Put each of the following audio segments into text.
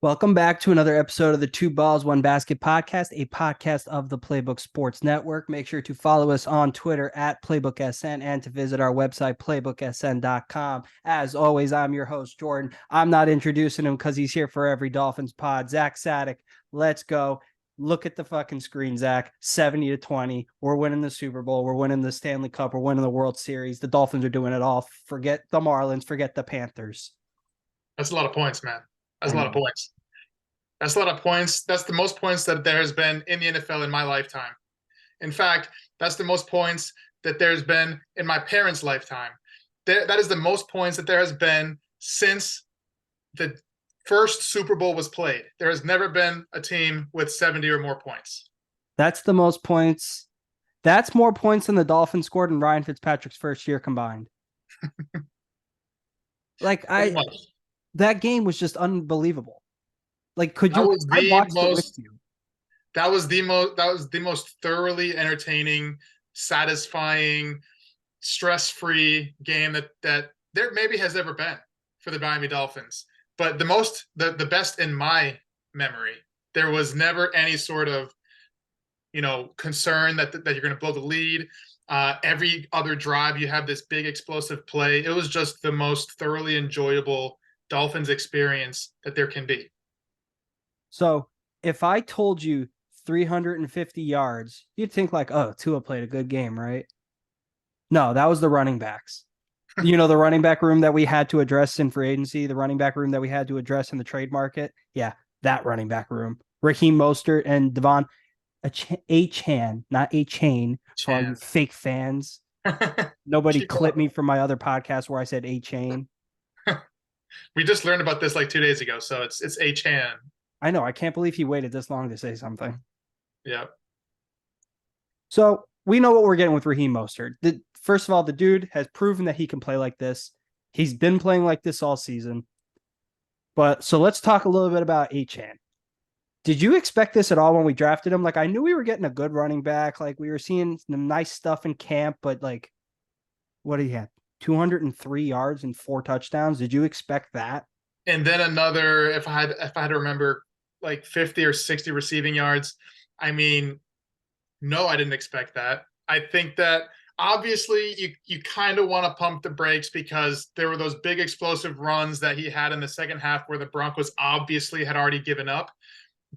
Welcome back to another episode of the Two Balls, One Basket podcast, a podcast of the Playbook Sports Network. Make sure to follow us on Twitter at PlaybookSN and to visit our website, playbooksn.com. As always, I'm your host, Jordan. I'm not introducing him because he's here for every Dolphins pod. Zak Sadik, let's go. Look at the fucking screen, Zach. 70-20. We're winning the Super Bowl. We're winning the Stanley Cup. We're winning the World Series. The Dolphins are doing it all. Forget the Marlins. Forget the Panthers. That's a lot of points, man. That's I a lot of know. points. That's a lot of points. That's the most points that there has been in the NFL in my lifetime. In fact, that's the most points that there's been in my parents' lifetime. That is the most points that there has been since the first Super Bowl was played. There has never been a team with 70 or more points. That's the most points. That's more points than the Dolphins scored in Ryan Fitzpatrick's first year combined. Like Pretty much. that game was just unbelievable. Like, That was I the watched it with most you. that was the most thoroughly entertaining, satisfying, stress-free game that there maybe has ever been for the Miami Dolphins. But the best in my memory, there was never any sort of concern that you're going to blow the lead. Every other drive, you have this big explosive play. It was just the most thoroughly enjoyable Dolphins experience that there can be. So if I told you 350 yards, you'd think like, oh, Tua played a good game, right? No, that was the running backs. The running back room that we had to address in free agency, the running back room that we had to address in the trade market. Yeah, that running back room. Raheem Mostert and Devon A-Chan, not A-Chain, for all you Chan. fake fans. Nobody clipped me from my other podcast where I said A-Chain. We just learned about this like 2 days ago, so it's a Chan. I know. I can't believe he waited this long to say something. Yeah. So we know what we're getting with Raheem Mostert. First of all, the dude has proven that he can play like this. He's been playing like this all season. But so let's talk a little bit about A-Chan. Did you expect this at all when we drafted him? Like, I knew we were getting a good running back. Like, we were seeing some nice stuff in camp, but like, what did he have? 203 yards and 4 touchdowns. Did you expect that? And then another, if I had to remember, like 50 or 60 receiving yards. I mean, no, I didn't expect that. I think that obviously you kind of want to pump the brakes because there were those big explosive runs that he had in the second half where the Broncos obviously had already given up.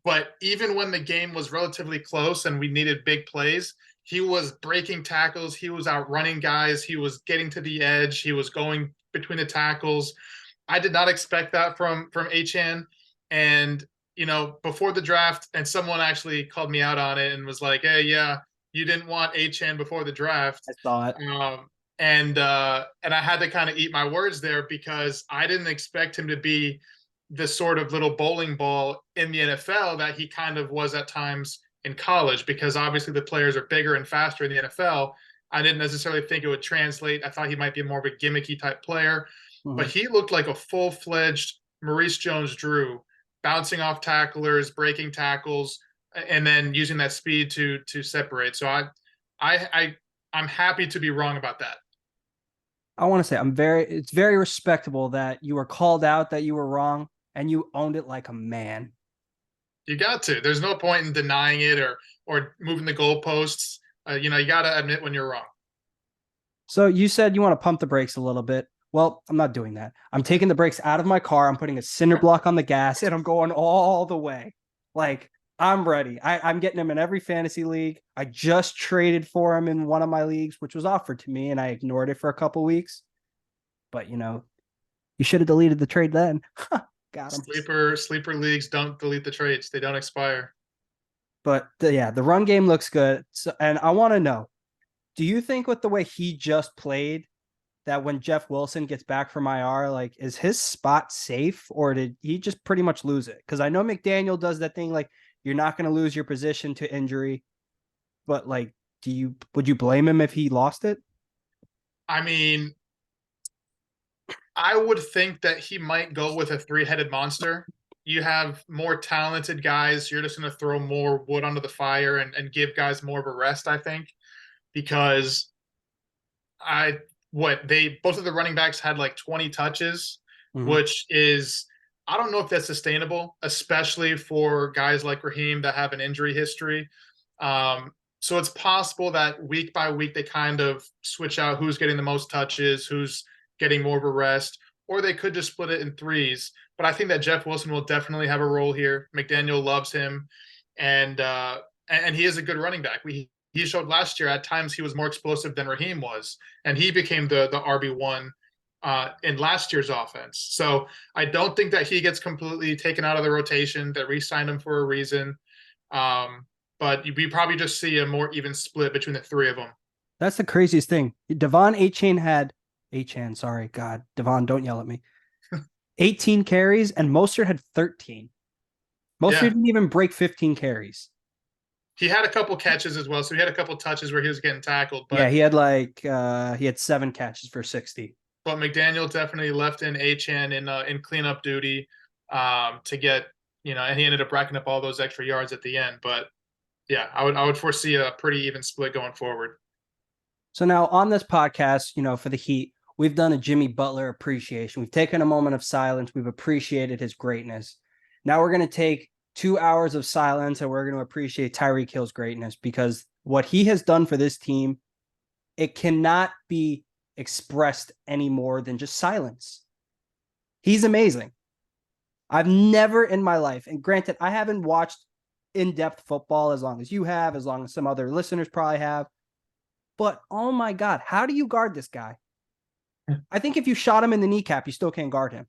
But even when the game was relatively close and we needed big plays, he was breaking tackles, he was outrunning guys, he was getting to the edge, he was going between the tackles. I did not expect that from Achan. And before the draft, and someone actually called me out on it and was like, "Hey, yeah, you didn't want Achan before the draft." I thought. And I had to kind of eat my words there because I didn't expect him to be this sort of little bowling ball in the NFL that he kind of was at times in college, because obviously the players are bigger and faster in the NFL. I didn't necessarily think it would translate. I thought he might be more of a gimmicky type player, but Mhm. he looked like a full-fledged Maurice Jones-Drew, bouncing off tacklers, breaking tackles, and then using that speed to separate. So I'm happy to be wrong about that. I want to say it's very respectable that you were called out that you were wrong and you owned it like a man. You got to. There's no point in denying it or moving the goalposts. You got to admit when you're wrong. So you said you want to pump the brakes a little bit. Well, I'm not doing that. I'm taking the brakes out of my car. I'm putting a cinder block on the gas and I'm going all the way. Like, I'm ready. I'm getting him in every fantasy league. I just traded for him in one of my leagues, which was offered to me, and I ignored it for a couple weeks. But you should have deleted the trade then. Got him. Sleeper leagues don't delete the trades. They don't expire. But the run game looks good. So, and I want to know, do you think with the way he just played that when Jeff Wilson gets back from IR, like, is his spot safe or did he just pretty much lose it? Because I know McDaniel does that thing like you're not going to lose your position to injury, but like, would you blame him if he lost it? I mean, I would think that he might go with a three-headed monster. You have more talented guys. You're just going to throw more wood onto the fire and give guys more of a rest, I think, because both of the running backs had like 20 touches, Mhm. which is I don't know if that's sustainable, especially for guys like Raheem that have an injury history. So it's possible that week by week they kind of switch out who's getting the most touches, who's getting more of a rest, or they could just split it in threes. But I think that Jeff Wilson will definitely have a role here. McDaniel loves him, and he is a good running back. He showed last year at times he was more explosive than Raheem was, and he became the RB1 in last year's offense. So I don't think that he gets completely taken out of the rotation. They re-signed him for a reason. But we probably just see a more even split between the three of them. That's the craziest thing. Devon Achane, sorry, God, Devon, don't yell at me. 18 carries, and Mostert had 13. Mostert didn't even break 15 carries. He had a couple catches as well, so he had a couple touches where he was getting tackled. But yeah, he had 7 catches for 60. But McDaniel definitely left in Achane in cleanup duty to get, and he ended up racking up all those extra yards at the end. But yeah, I would foresee a pretty even split going forward. So now on this podcast, for the Heat, we've done a Jimmy Butler appreciation. We've taken a moment of silence. We've appreciated his greatness. Now we're going to take 2 hours of silence and we're going to appreciate Tyreek Hill's greatness, because what he has done for this team, it cannot be expressed any more than just silence. He's amazing. I've never in my life, and granted, I haven't watched in-depth football as long as you have, as long as some other listeners probably have, but oh my God, how do you guard this guy? I think if you shot him in the kneecap, you still can't guard him.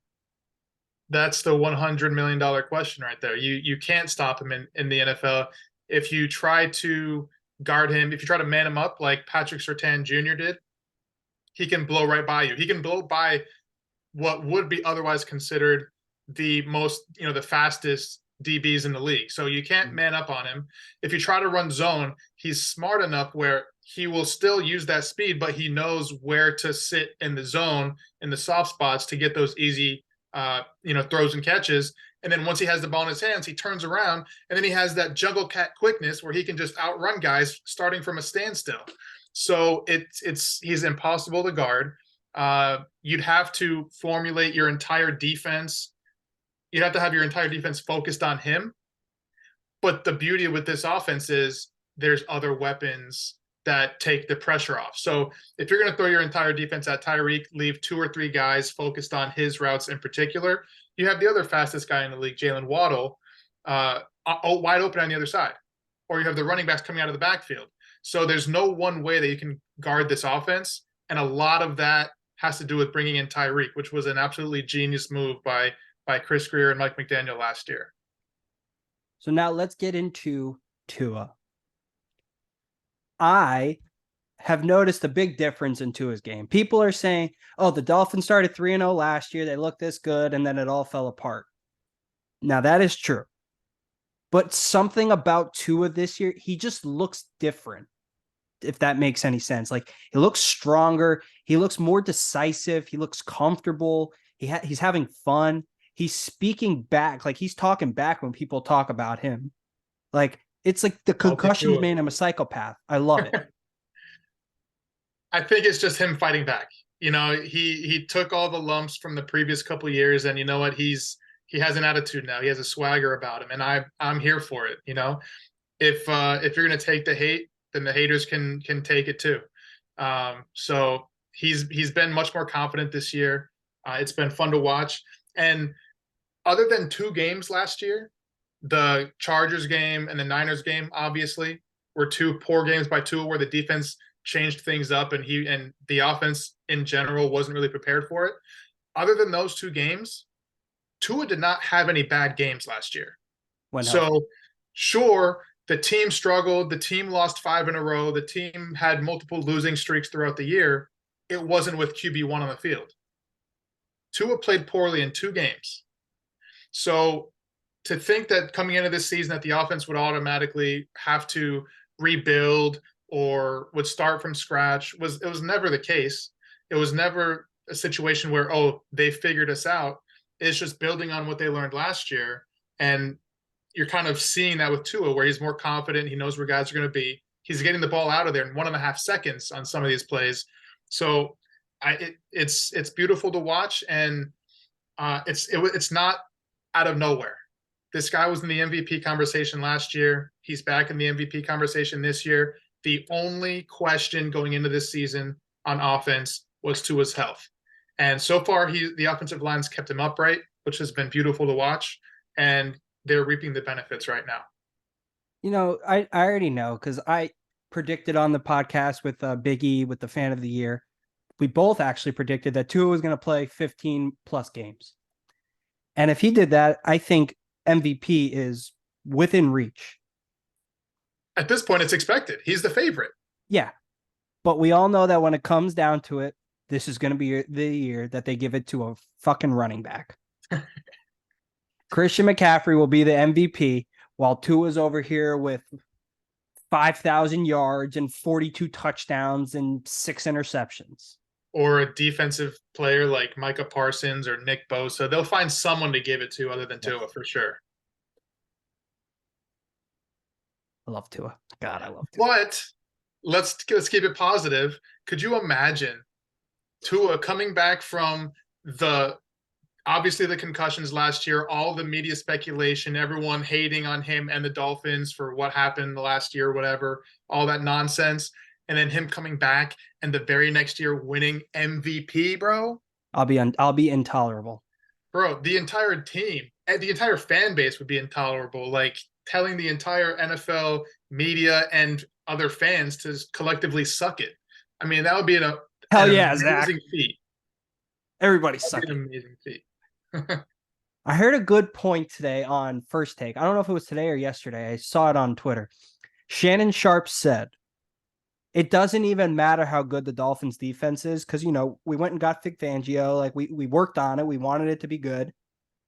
That's the $100 million question right there. You can't stop him in the NFL. If you try to guard him, if you try to man him up like Patrick Surtain Jr. did, he can blow right by you. He can blow by what would be otherwise considered the most, the fastest DBs in the league. So you can't man up on him. If you try to run zone, he's smart enough where he will still use that speed, but he knows where to sit in the zone, in the soft spots, to get those easy throws and catches. And then once he has the ball in his hands, he turns around, and then he has that jungle cat quickness where he can just outrun guys starting from a standstill. So he's impossible to guard. You'd have to formulate your entire defense. You'd have to have your entire defense focused on him. But the beauty with this offense is there's other weapons that take the pressure off. So if you're going to throw your entire defense at Tyreek, leave 2 or 3 guys focused on his routes in particular, you have the other fastest guy in the league, Jalen Waddle, wide open on the other side. Or you have the running backs coming out of the backfield. So there's no one way that you can guard this offense. And a lot of that has to do with bringing in Tyreek, which was an absolutely genius move by Chris Greer and Mike McDaniel last year. So now let's get into Tua. I have noticed a big difference in Tua's game. People are saying, oh, the Dolphins started 3-0 last year. They looked this good, and then it all fell apart. Now, that is true. But something about Tua this year, he just looks different, if that makes any sense. Like, he looks stronger. He looks more decisive. He looks comfortable. He's having fun. He's speaking back. Like, he's talking back when people talk about him. Like, it's like the concussions made him a psychopath. I love it. I think it's just him fighting back. He took all the lumps from the previous couple of years, and you know what? He has an attitude now. He has a swagger about him, and I'm here for it. If you're gonna take the hate, then the haters can take it too. So he's been much more confident this year. It's been fun to watch. And other than 2 games last year, the Chargers game and the Niners game obviously were 2 poor games by Tua, where the defense changed things up and the offense in general wasn't really prepared for it. Other than those 2 games, Tua did not have any bad games last year. So sure, the team struggled. The team lost 5 in a row. The team had multiple losing streaks throughout the year. It wasn't with QB1 on the field. Tua played poorly in 2 games. So to think that coming into this season that the offense would automatically have to rebuild or would start from scratch was never the case. It was never a situation where, oh, they figured us out. It's just building on what they learned last year. And you're kind of seeing that with Tua, where he's more confident. He knows where guys are going to be. He's getting the ball out of there in 1.5 seconds on some of these plays. So it's beautiful to watch. And it's not out of nowhere. This guy was in the MVP conversation last year. He's back in the MVP conversation this year. The only question going into this season on offense was Tua's health. And so far, the offensive line's kept him upright, which has been beautiful to watch. And they're reaping the benefits right now. I already know because I predicted on the podcast with Big E with the fan of the year. We both actually predicted that Tua was going to play 15 plus games. And if he did that, I think MVP is within reach. At this point, it's expected. He's the favorite. Yeah. But we all know that when it comes down to it, this is going to be the year that they give it to a fucking running back. Christian McCaffrey will be the MVP while Tua's over here with 5,000 yards and 42 touchdowns and 6 interceptions. Or a defensive player like Micah Parsons or Nick Bosa. They'll find someone to give it to other than Tua for sure. I love Tua. God, I love Tua. But let's keep it positive. Could you imagine Tua coming back from obviously the concussions last year, all the media speculation, everyone hating on him and the Dolphins for what happened the last year, whatever, all that nonsense. And then him coming back and the very next year winning MVP, bro. I'll be intolerable. Bro, the entire team, the entire fan base would be intolerable. Like telling the entire NFL media and other fans to collectively suck it. I mean, that would be an amazing feat. Everybody suck it. An amazing feat. I heard a good point today on First Take. I don't know if it was today or yesterday. I saw it on Twitter. Shannon Sharp said, it doesn't even matter how good the Dolphins defense is because, we went and got Vic Fangio. Like we worked on it. We wanted it to be good.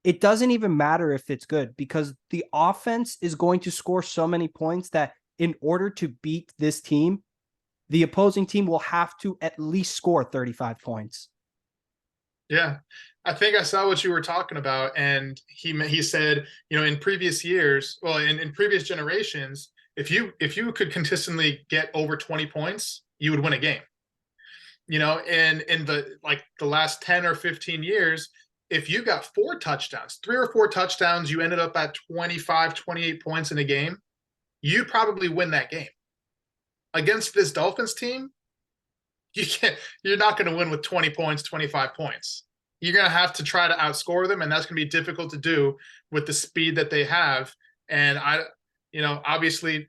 It doesn't even matter if it's good because the offense is going to score so many points that in order to beat this team, the opposing team will have to at least score 35 points. Yeah, I think I saw what you were talking about. And he said, in previous years, well, in previous generations, if you could consistently get over 20 points, you would win a game. And in the last 10 or 15 years, if you got 3 or 4 touchdowns, you ended up at 25, 28 points in a game, you'd probably win that game. Against this Dolphins team, you're not going to win with 20 points, 25 points. You're going to have to try to outscore them, and that's going to be difficult to do with the speed that they have. And obviously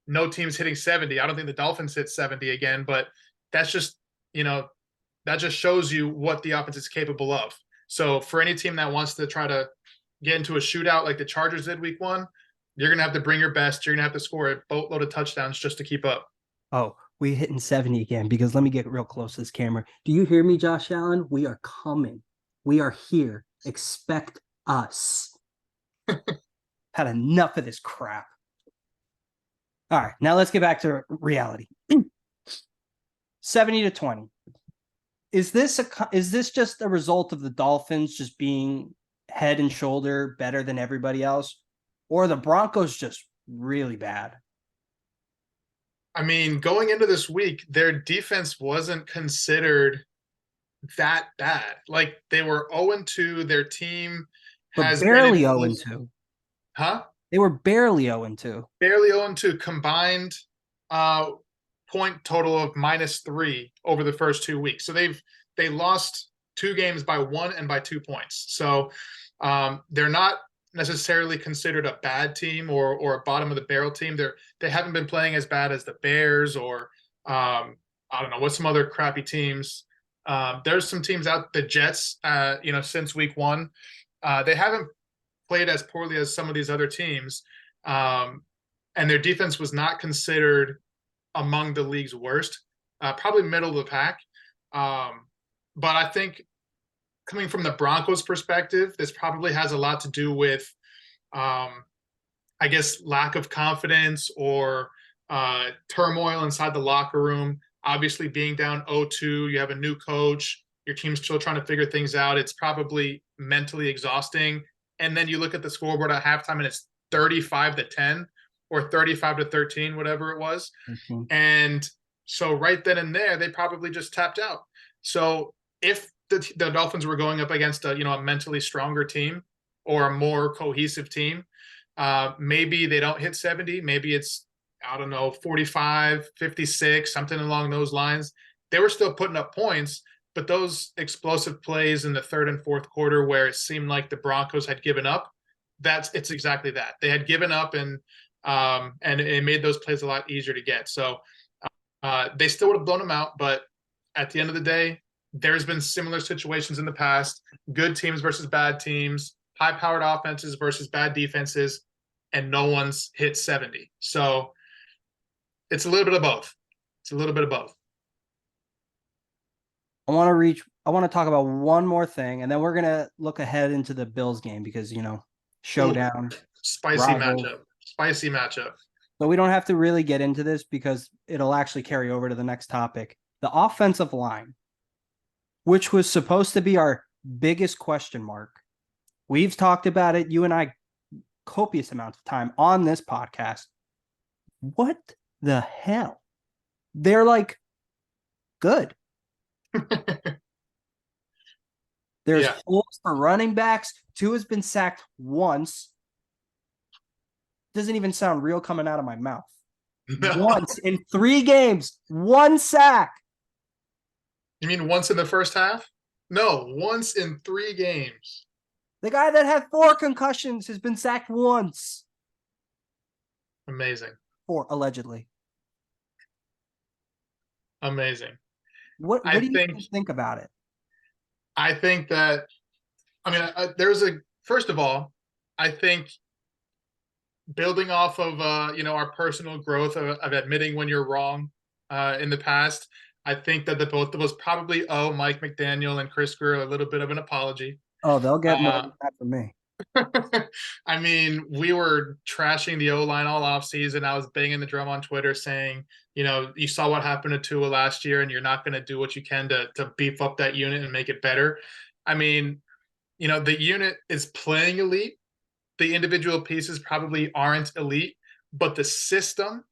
no team's hitting 70. I don't think the Dolphins hit 70 again, but that's just, that just shows you what the offense is capable of. So for any team that wants to try to get into a shootout like the Chargers did week 1, you're going to have to bring your best. You're going to have to score a boatload of touchdowns just to keep up. Oh, we hitting 70 again because let me get real close to this camera. Do you hear me, Josh Allen? We are coming. We are here. Expect us. Had enough of this crap. All right, now let's get back to reality. 70-20. Is this just a result of the Dolphins just being head and shoulder better than everybody else, or are the Broncos just really bad? I mean, going into this week, their defense wasn't considered that bad. Like they were 0-2. Their team has barely 0-2. Huh? They were barely 0-2. Barely 0-2 combined point total of -3 over the first 2 weeks. So they lost 2 games by 1 and by 2 points. So they're not necessarily considered a bad team or a bottom of the barrel team. They haven't been playing as bad as the Bears or I don't know what's some other crappy teams. There's some teams out, the Jets, since week 1. They haven't played as poorly as some of these other teams. And their defense was not considered among the league's worst, probably middle of the pack. But I think coming from the Broncos perspective, this probably has a lot to do with, I guess, lack of confidence or turmoil inside the locker room. Obviously, being down 0-2, you have a new coach, your team's still trying to figure things out. It's probably mentally exhausting. And then you look at the scoreboard at halftime and it's 35-10 or 35-13, whatever it was. Mm-hmm. And so right then and there, they probably just tapped out. So if the Dolphins were going up against a mentally stronger team or a more cohesive team. Maybe they don't hit 70. Maybe it's, I don't know, 45, 56, something along those lines. They were still putting up points, but those explosive plays in the third and fourth quarter where it seemed like the Broncos had given up, it's exactly that. They had given up, and it made those plays a lot easier to get. So they still would have blown them out, but at the end of the day, there's been similar situations in the past, good teams versus bad teams, high-powered offenses versus bad defenses, and no one's hit 70. So it's a little bit of both. It's a little bit of both. I want to talk about one more thing, and then we're going to look ahead into the Bills game because, showdown. Ooh, spicy matchup. Spicy matchup. But we don't have to really get into this because it'll actually carry over to the next topic. The offensive line, which was supposed to be our biggest question mark. We've talked about it, you and I, copious amounts of time on this podcast. What the hell? They're like good. There's holes for running backs. Tua has been sacked once. Doesn't even sound real coming out of my mouth. No. Once in 3 games, 1 sack. You mean once in the first half? No, once in 3 games. The guy that had 4 concussions has been sacked once. Amazing. 4, allegedly. Amazing. What do you think about it? I think that, first of all, I think building off of, our personal growth of admitting when you're wrong in the past, I think that the both of us probably owe Mike McDaniel and Chris Greer a little bit of an apology. Oh, they'll get more than that from me. I mean, we were trashing the O-line all offseason. I was banging the drum on Twitter saying, you saw what happened to Tua last year, and you're not going to do what you can to beef up that unit and make it better. I mean, the unit is playing elite. The individual pieces probably aren't elite, but the system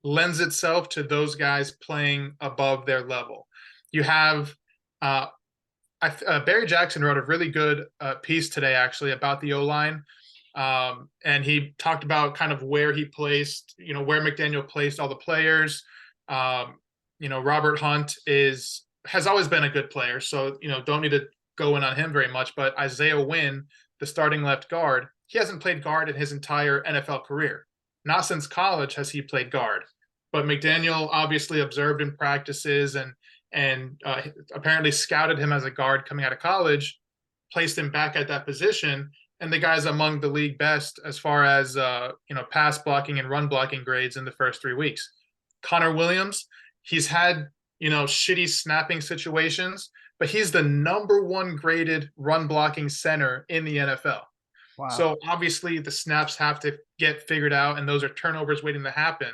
lends itself to those guys playing above their level. You have Barry Jackson wrote a really good piece today, actually, about the O-line. And he talked about kind of where he placed, where McDaniel placed all the players. Robert Hunt has always been a good player, so, don't need to go in on him very much. But Isaiah Wynn, the starting left guard, he hasn't played guard in his entire NFL career. Not since college has he played guard. But McDaniel obviously observed in practices and apparently scouted him as a guard coming out of college, placed him back at that position, and the guy's among the league best as far as pass blocking and run blocking grades in the first 3 weeks. Connor Williams, he's had shitty snapping situations, but he's the #1 graded run blocking center in the NFL. Wow. So obviously the snaps have to get figured out, and those are turnovers waiting to happen.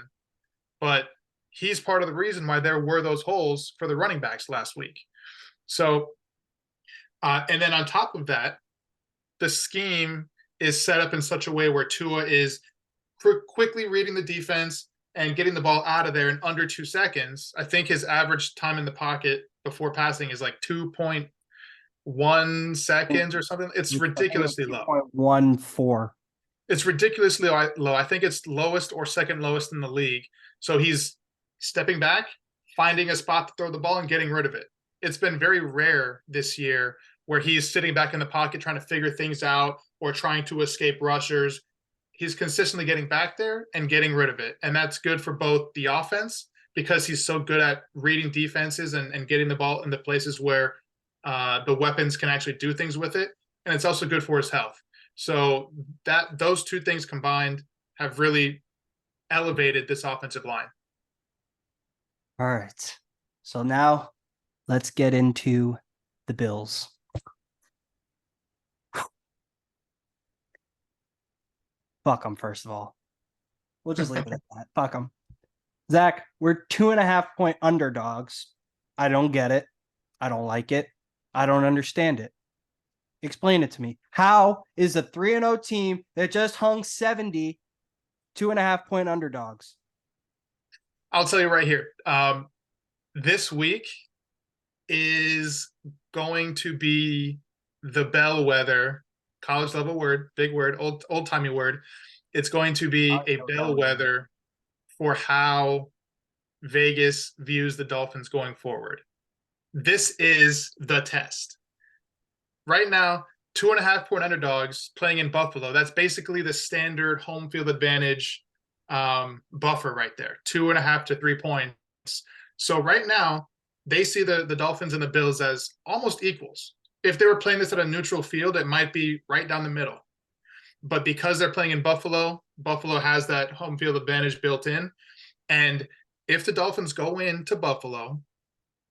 But he's part of the reason why there were those holes for the running backs last week. So, and then on top of that, the scheme is set up in such a way where Tua is quickly reading the defense and getting the ball out of there in under 2 seconds. I think his average time in the pocket before passing is like 2.1 seconds or something. It's ridiculously low. 2.14. It's ridiculously low. I think it's lowest or second lowest in the league. So he's stepping back, finding a spot to throw the ball, and getting rid of it. It's been very rare this year where he's sitting back in the pocket trying to figure things out or trying to escape rushers. He's consistently getting back there and getting rid of it. And that's good for both the offense because he's so good at reading defenses and getting the ball in the places where the weapons can actually do things with it. And it's also good for his health. So those 2 things combined have really elevated this offensive line. All right. So now let's get into the Bills. Fuck them, first of all. We'll just leave it at that. Fuck them. Zach, we're 2.5-point underdogs. I don't get it. I don't like it. I don't understand it. Explain it to me. How is a 3-0 team that just hung 70 2.5-point underdogs? I'll tell you right here. This week is going to be the bellwether college level word, big word, old timey word. It's going to be a bellwether for how Vegas views the Dolphins going forward. This is the test. Right now, 2.5 point underdogs playing in Buffalo. That's basically the standard home field advantage buffer right there, 2.5 to 3 points. So right now, they see the Dolphins and the Bills as almost equals. If they were playing this at a neutral field, it might be right down the middle. But because they're playing in Buffalo, Buffalo has that home field advantage built in. And if the Dolphins go into Buffalo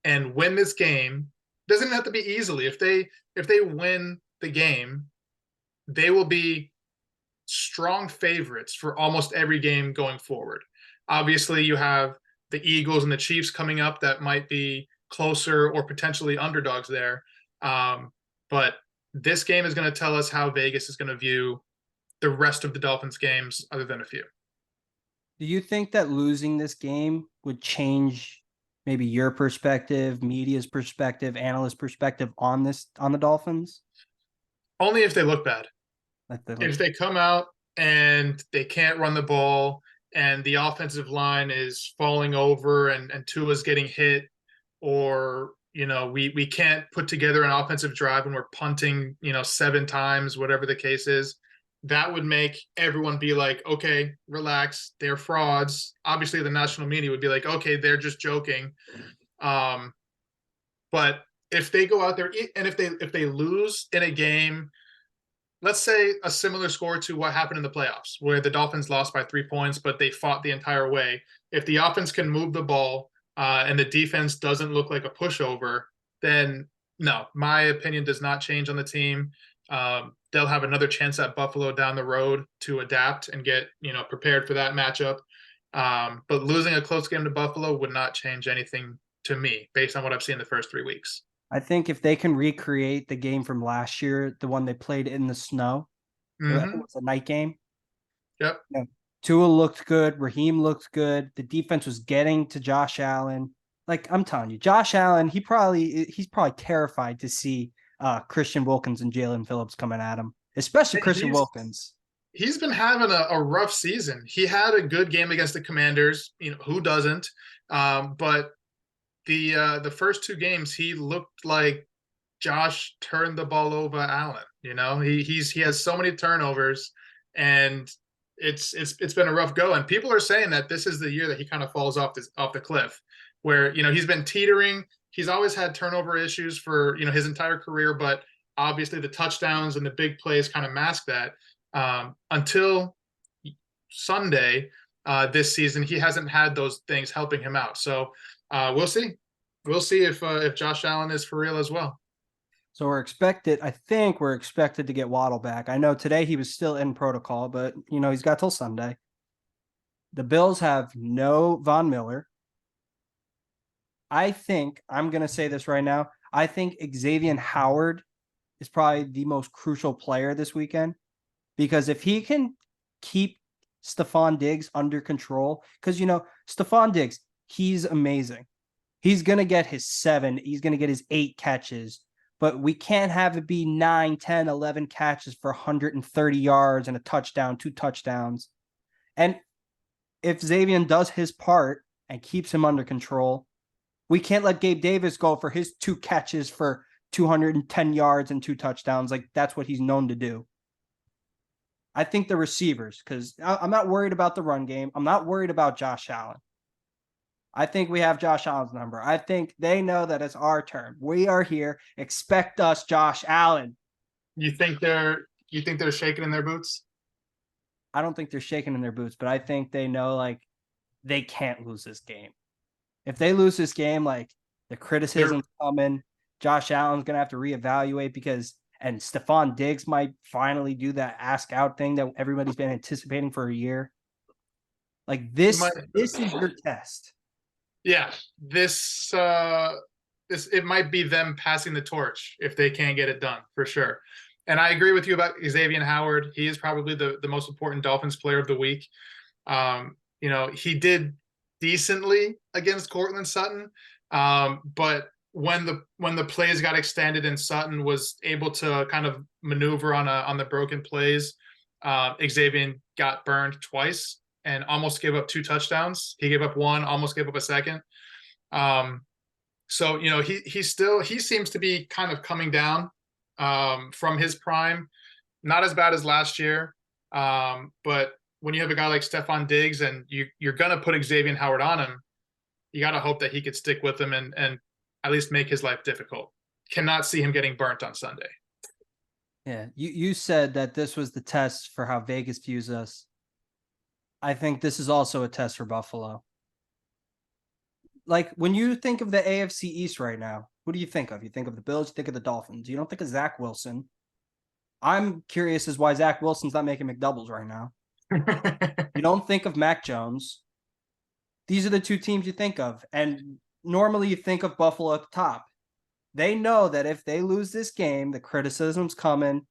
and win this game, doesn't have to be easily. If they win the game, they will be strong favorites for almost every game going forward. Obviously, you have the Eagles and the Chiefs coming up that might be closer or potentially underdogs there. But this game is going to tell us how Vegas is going to view the rest of the Dolphins games, other than a few. Do you think that losing this game would change maybe your perspective, media's perspective, analyst perspective on the Dolphins? Only if they look bad. If they come out and they can't run the ball and the offensive line is falling over and Tua's getting hit, or we can't put together an offensive drive and we're punting 7 times, whatever the case is, that would make everyone be like, okay, relax, they're frauds. Obviously the national media would be like, okay, they're just joking. But if they go out there and if they lose in a game, let's say a similar score to what happened in the playoffs, where the Dolphins lost by 3 points, but they fought the entire way. If the offense can move the ball and the defense doesn't look like a pushover, then no, my opinion does not change on the team. They'll have another chance at Buffalo down the road to adapt and get prepared for that matchup. But losing a close game to Buffalo would not change anything to me based on what I've seen the first 3 weeks. I think if they can recreate the game from last year, the one they played in the snow, it was a night game. Yep. Tua looked good. Raheem looked good. The defense was getting to Josh Allen. Like, I'm telling you, Josh Allen, he's probably terrified to see Christian Wilkins and Jalen Phillips coming at him, especially Christian Wilkins. He's been having a rough season. He had a good game against the Commanders. Who doesn't? But the first 2 games, he looked like Josh turned the ball over Allen. He has so many turnovers, and it's been a rough go. And people are saying that this is the year that he kind of falls off the cliff, where he's been teetering. He's always had turnover issues for his entire career, but obviously the touchdowns and the big plays kind of mask that. Until Sunday this season, he hasn't had those things helping him out. So we'll see. We'll see if Josh Allen is for real as well. So I think we're expected to get Waddle back. I know today he was still in protocol, but he's got till Sunday. The Bills have no Von Miller. I think, I'm going to say this right now, I think Xavier Howard is probably the most crucial player this weekend, because if he can keep Stephon Diggs under control, because, Stephon Diggs, he's amazing. He's going to get his 7, he's going to get his 8 catches, but we can't have it be 9, 10, 11 catches for 130 yards and a touchdown, 2 touchdowns. And if Xavier does his part and keeps him under control, we can't let Gabe Davis go for his 2 catches for 210 yards and 2 touchdowns. Like, that's what he's known to do. I think the receivers, because I'm not worried about the run game. I'm not worried about Josh Allen. I think we have Josh Allen's number. I think they know that it's our turn. We are here. Expect us, Josh Allen. You think they're shaking in their boots? I don't think they're shaking in their boots, but I think they know, like, they can't lose this game. If they lose this game, like, the criticism's coming. Josh Allen's going to have to reevaluate and Stephon Diggs might finally do that ask out thing that everybody's been anticipating for a year. Like, this is your test. Yeah, this it might be them passing the torch if they can't get it done, for sure. And I agree with you about Xavier Howard. He is probably the most important Dolphins player of the week. He did decently against Cortland Sutton, but when the plays got extended and Sutton was able to kind of maneuver on the broken plays, Xavier got burned twice and almost gave up 2 touchdowns. He gave up one, almost gave up a second. So he seems to be kind of coming down from his prime. Not as bad as last year, but when you have a guy like Stephon Diggs and you're gonna put Xavier Howard on him, you got to hope that he could stick with him and at least make his life difficult. Cannot see him getting burnt on Sunday. Yeah, you said that this was the test for how Vegas views us. I think this is also a test for Buffalo. Like, when you think of the AFC East right now, who do you think of? You think of the Bills, you think of the Dolphins. You don't think of Zach Wilson. I'm curious as why Zach Wilson's not making McDoubles right now. You don't think of Mac Jones. These are the two teams you think of. And normally you think of Buffalo at the top. They know that if they lose this game, the criticism's coming.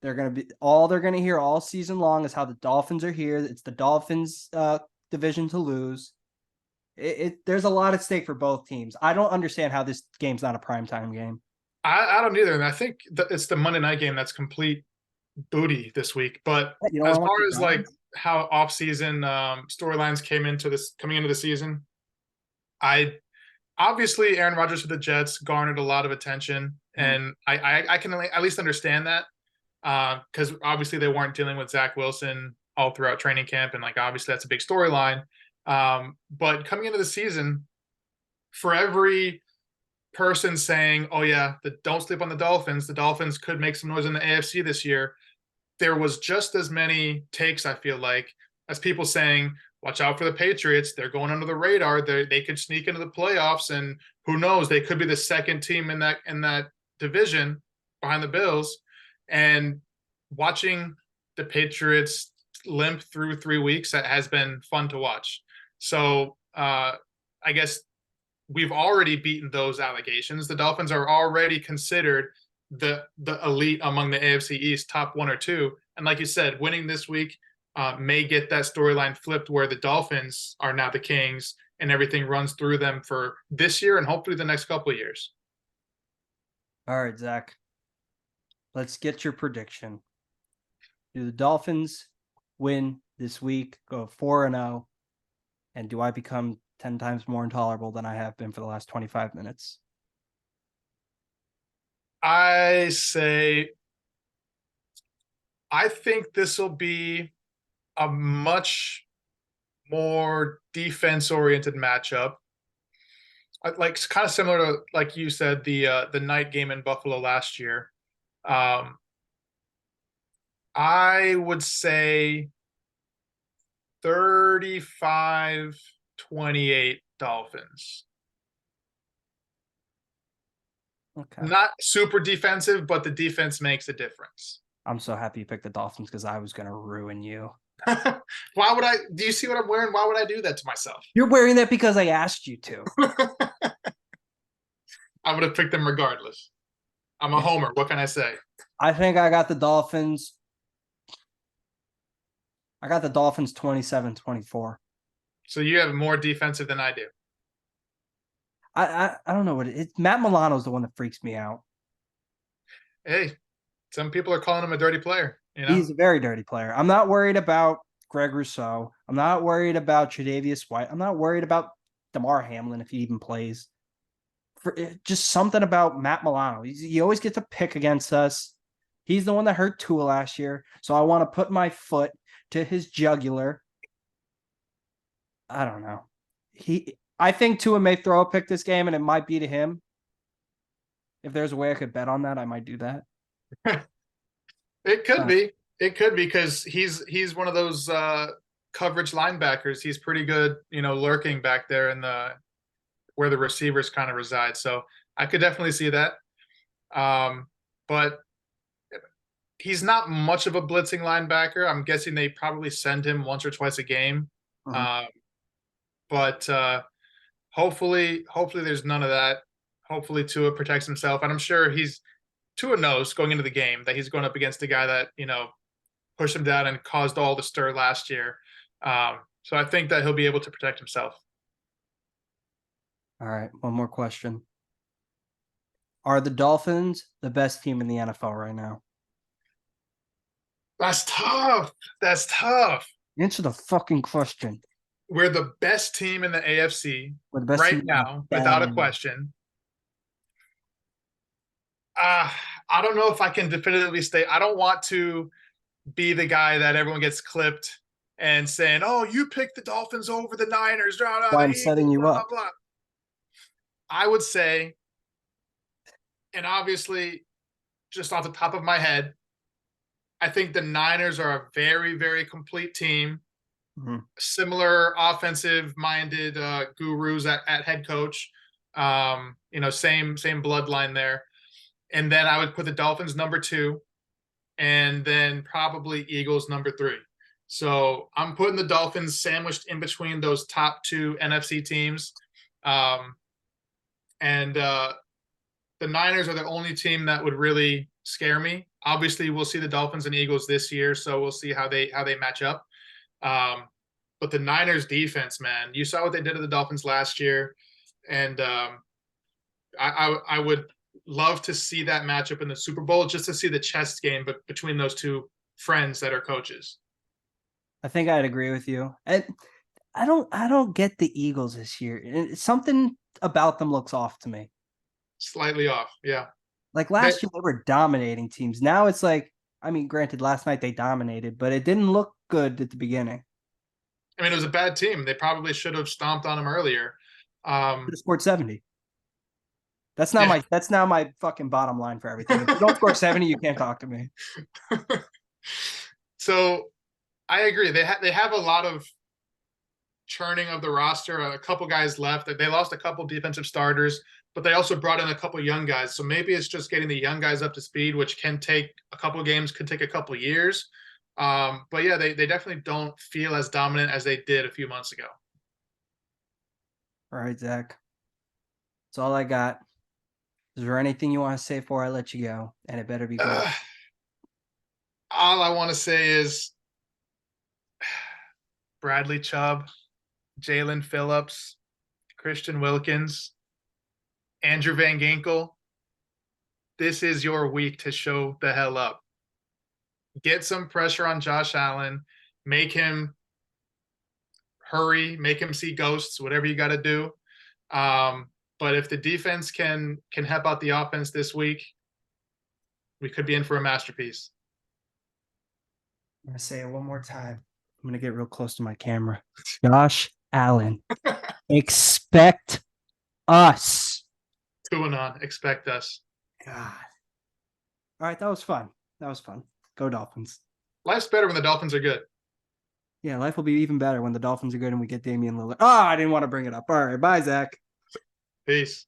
They're going to hear all season long is how the Dolphins are here. It's the Dolphins division to lose. There's a lot at stake for both teams. I don't understand how this game's not a primetime game. I don't either. And I think it's the Monday night game that's complete booty this week. But as far as like how off-season storylines coming into the season, obviously Aaron Rodgers with the Jets garnered a lot of attention, and I can at least understand that because obviously they weren't dealing with Zach Wilson all throughout training camp, and like obviously that's a big storyline. But coming into the season, for every person saying, "Oh yeah, don't sleep on the Dolphins could make some noise in the AFC this year," there was just as many takes, I feel like, as people saying, watch out for the Patriots. They're going under the radar. They could sneak into the playoffs, and who knows? They could be the second team in that division behind the Bills. And watching the Patriots limp through 3 weeks has been fun to watch. So I guess we've already beaten those allegations. The Dolphins are already considered the elite among the AFC East, top 1 or 2. And like you said, winning this week may get that storyline flipped where the Dolphins are now the kings and everything runs through them for this year and hopefully the next couple of years. All right, Zach, let's get your prediction. Do the Dolphins win this week, go 4-0, and do I become 10 times more intolerable than I have been for the last 25 minutes? I think this will be a much more defense-oriented matchup. Like kind of similar to, like you said, the night game in Buffalo last year. I would say 35-28 Dolphins. Okay. Not super defensive, but the defense makes a difference. I'm so happy you picked the Dolphins because I was going to ruin you. Why would I? Do you see what I'm wearing? Why would I do that to myself? You're wearing that because I asked you to. I would have picked them regardless. I'm a homer. What can I say? I think I got the Dolphins. I got the Dolphins 27-24. So you have more defensive than I do. I don't know what it is. Matt Milano's the one that freaks me out. Hey, some people are calling him a dirty player. You know? He's a very dirty player. I'm not worried about Greg Rousseau. I'm not worried about Tre'Davious White. I'm not worried about DeMar Hamlin if he even plays. Just something about Matt Milano. He always gets a pick against us. He's the one that hurt Tua last year. So I want to put my foot to his jugular. I don't know. I think Tua may throw a pick this game, and it might be to him. If there's a way I could bet on that, I might do that. It could be. It could be because he's one of those coverage linebackers. He's pretty good, lurking back there in where the receivers kind of reside. So I could definitely see that. But he's not much of a blitzing linebacker. I'm guessing they probably send him once or twice a game. But hopefully there's none of that. Hopefully Tua protects himself. And I'm sure Tua knows going into the game that he's going up against a guy that, pushed him down and caused all the stir last year. So I think that he'll be able to protect himself. All right. One more question. Are the Dolphins the best team in the NFL right now? That's tough. That's tough. Answer the fucking question. We're the best team in the AFC We're the best right team in now, the without a NFL. question. Uh, I don't know if I can definitively state. I don't want to be the guy that everyone gets clipped and saying, "Oh, you picked the Dolphins over the Niners, blah, blah, Why the I'm Eagles, setting you blah, blah, up. blah." I would say, and obviously, just off the top of my head, I think the Niners are a very, very complete team. Mhm. Similar offensive-minded gurus at head coach. Same bloodline there. And then I would put the Dolphins number 2, and then probably Eagles number 3. So I'm putting the Dolphins sandwiched in between those top 2 NFC teams. And the Niners are the only team that would really scare me. Obviously, we'll see the Dolphins and Eagles this year, so we'll see how they match up. But the Niners defense, man, you saw what they did to the Dolphins last year, and I would love to see that matchup in the Super Bowl, just to see the chess game, but between those two friends that are coaches. I think I'd agree with you. And I don't get the Eagles this year. Something about them looks off to me. Slightly off, yeah. Like They, last year, they were dominating teams. Now it's like, I mean, granted, last night they dominated, but it didn't look good at the beginning. I mean, it was a bad team. They probably should have stomped on them earlier. Should have scored 70. That's not Yeah. my fucking bottom line for everything. If you don't score 70, you can't talk to me. So I agree. They have a lot of churning of the roster. A couple guys left. They lost a couple defensive starters, but they also brought in a couple young guys. So maybe it's just getting the young guys up to speed, which can take a couple games, could take a couple years. But yeah, they definitely don't feel as dominant as they did a few months ago. All right, Zach. That's all I got. Is there anything you want to say before I let you go? And it better be good. All I want to say is Bradley Chubb, Jalen Phillips, Christian Wilkins, Andrew Van Ginkel. This is your week to show the hell up. Get some pressure on Josh Allen. Make him hurry. Make him see ghosts. Whatever you got to do. But if the defense can help out the offense this week, we could be in for a masterpiece. I'm going to say it one more time. I'm going to get real close to my camera. Josh Allen, expect us. 2-on. Expect us. God. All right, that was fun. Go Dolphins. Life's better when the Dolphins are good. Yeah, life will be even better when the Dolphins are good and we get Damian Lillard. Oh, I didn't want to bring it up. All right, bye, Zach. Peace.